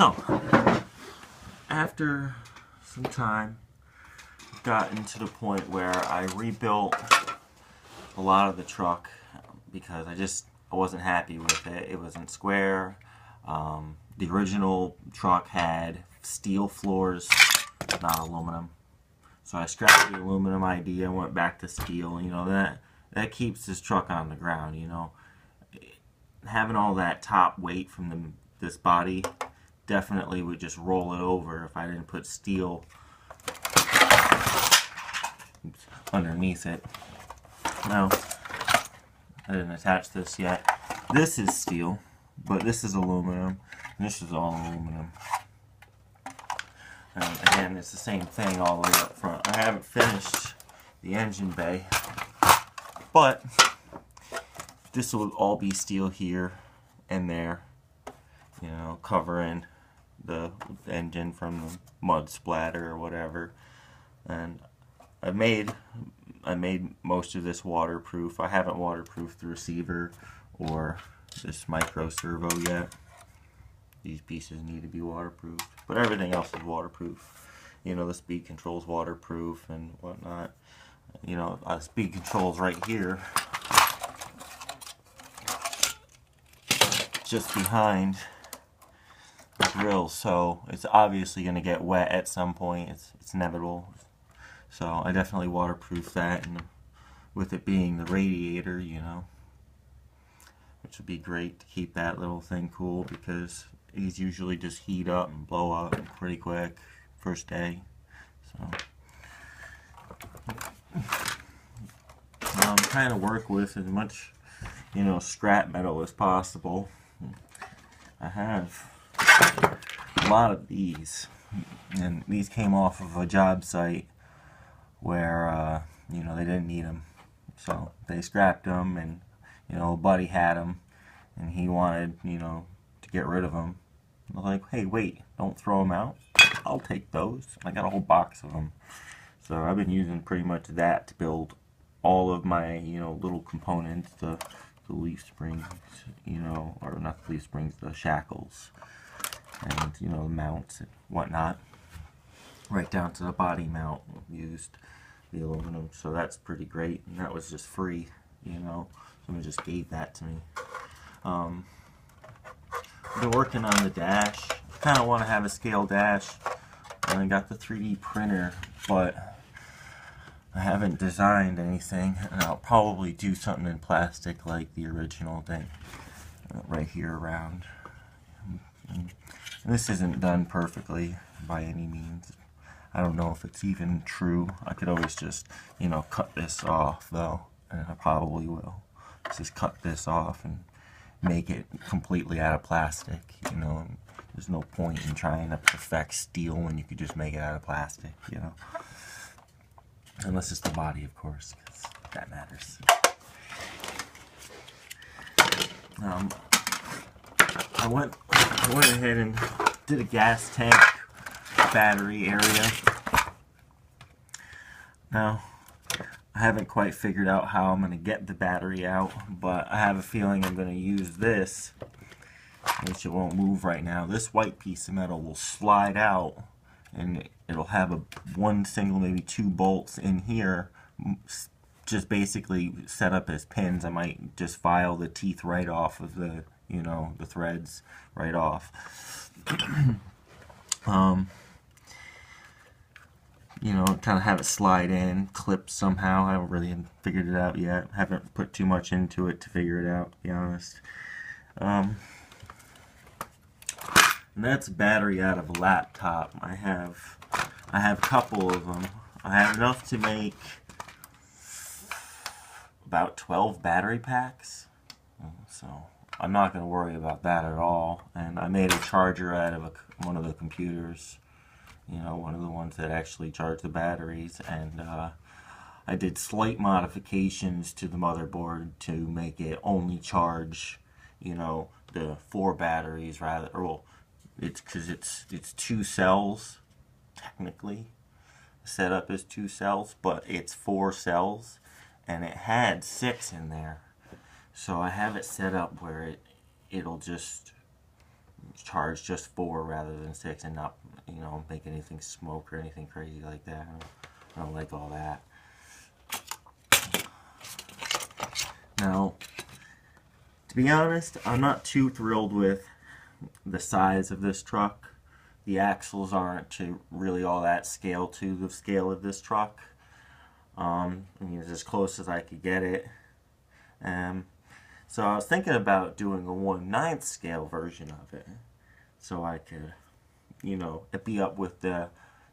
So, after some time, gotten to the point where I rebuilt a lot of the truck because I wasn't happy with it. It wasn't square. The original truck had steel floors, not aluminum. So I scrapped the aluminum idea and went back to steel. You know, that keeps this truck on the ground, you know. Having all that top weight from this body definitely would just roll it over if I didn't put steel underneath it. Now, I didn't attach this yet. This is steel, but this is aluminum, and this is all aluminum. And again, it's the same thing all the way up front. I haven't finished the engine bay, but this will all be steel here and there, you know, covering the engine from the mud splatter or whatever. And I made most of this waterproof. I haven't waterproofed the receiver or this micro servo yet. These pieces need to be waterproof, but everything else is waterproof. You know, the speed control's waterproof and whatnot. You know, speed control's right here, just behind the grill, so it's obviously going to get wet at some point. It's inevitable. So I definitely waterproof that, and with it being the radiator, you know, which would be great to keep that little thing cool, because these usually just heat up and blow up pretty quick first day. So I'm trying to work with as much, you know, scrap metal as possible. I have a lot of these, and these came off of a job site where you know, they didn't need them, so they scrapped them, and you know, a buddy had them and he wanted, you know, to get rid of them. I was like, hey, wait, don't throw them out, I'll take those. I got a whole box of them. So I've been using pretty much that to build all of my, you know, little components, the leaf springs, you know, or not the leaf springs, the shackles, and, you know, the mounts and whatnot, right down to the body mount. Used the aluminum, so that's pretty great, and that was just free, you know, someone just gave that to me. I've been working on the dash. I kind of want to have a scale dash, and I got the 3D printer, but I haven't designed anything, and I'll probably do something in plastic like the original thing right here around. And this isn't done perfectly by any means. I don't know if it's even true. I could always just, you know, cut this off though, and I probably will. Just cut this off and make it completely out of plastic, you know. There's no point in trying to perfect steel when you could just make it out of plastic, you know. Unless it's the body, of course, because that matters. I went ahead and did a gas tank battery area. Now, I haven't quite figured out how I'm going to get the battery out, but I have a feeling I'm going to use this, which it won't move right now. This white piece of metal will slide out, and it'll have one single, maybe two bolts in here, just basically set up as pins. I might just file the teeth right off of the, you know, the threads right off. You know, kind of have it slide in, clip somehow. I haven't really figured it out yet. Haven't put too much into it to figure it out, to be honest. And that's a battery out of a laptop. I have a couple of them. I have enough to make about 12 battery packs. So I'm not going to worry about that at all. And I made a charger out of one of the computers. You know, one of the ones that actually charge the batteries, and I did slight modifications to the motherboard to make it only charge, you know, the 4 batteries rather, or well, it's because it's 2 cells technically. The setup is 2 cells, but it's 4 cells, and it had 6 in there. So I have it set up where it'll just charge just 4 rather than 6 and not, you know, make anything smoke or anything crazy like that. I don't like all that. Now, to be honest, I'm not too thrilled with the size of this truck. The axles aren't really all that scale to the scale of this truck. I mean, it's as close as I could get it. So I was thinking about doing a 1/9 scale version of it, so I could, you know, it'd be up with the,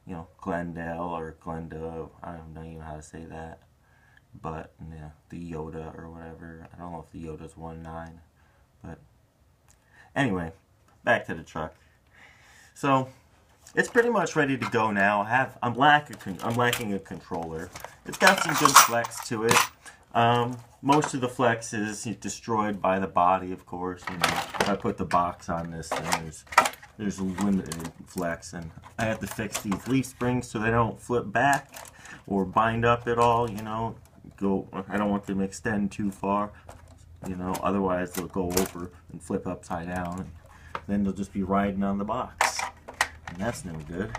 you know, Glendale or Glenda. I don't even know how to say that, but yeah, the Yoda or whatever. I don't know if the Yoda's 1/9, but anyway, back to the truck. So it's pretty much ready to go now. I'm lacking a controller. It's got some good flex to it. Most of the flex is destroyed by the body, of course. You know, if I put the box on this thing, there's a limited flex, and I have to fix these leaf springs so they don't flip back or bind up at all. You know, I don't want them to extend too far. You know, otherwise they'll go over and flip upside down, and then they'll just be riding on the box, and that's no good.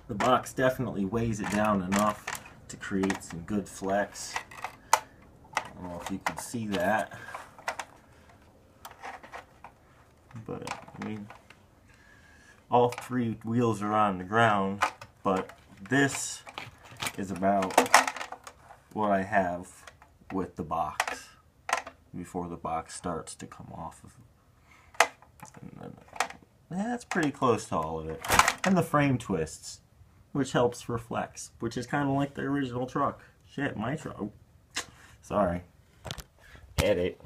The box definitely weighs it down enough to create some good flex. I don't know if you can see that, but I mean, all 3 wheels are on the ground, but this is about what I have with the box before the box starts to come off of it. And then, that's pretty close to all of it. And the frame twists, which helps for flex, which is kind of like the original truck. Shit, my truck. Sorry. Edit.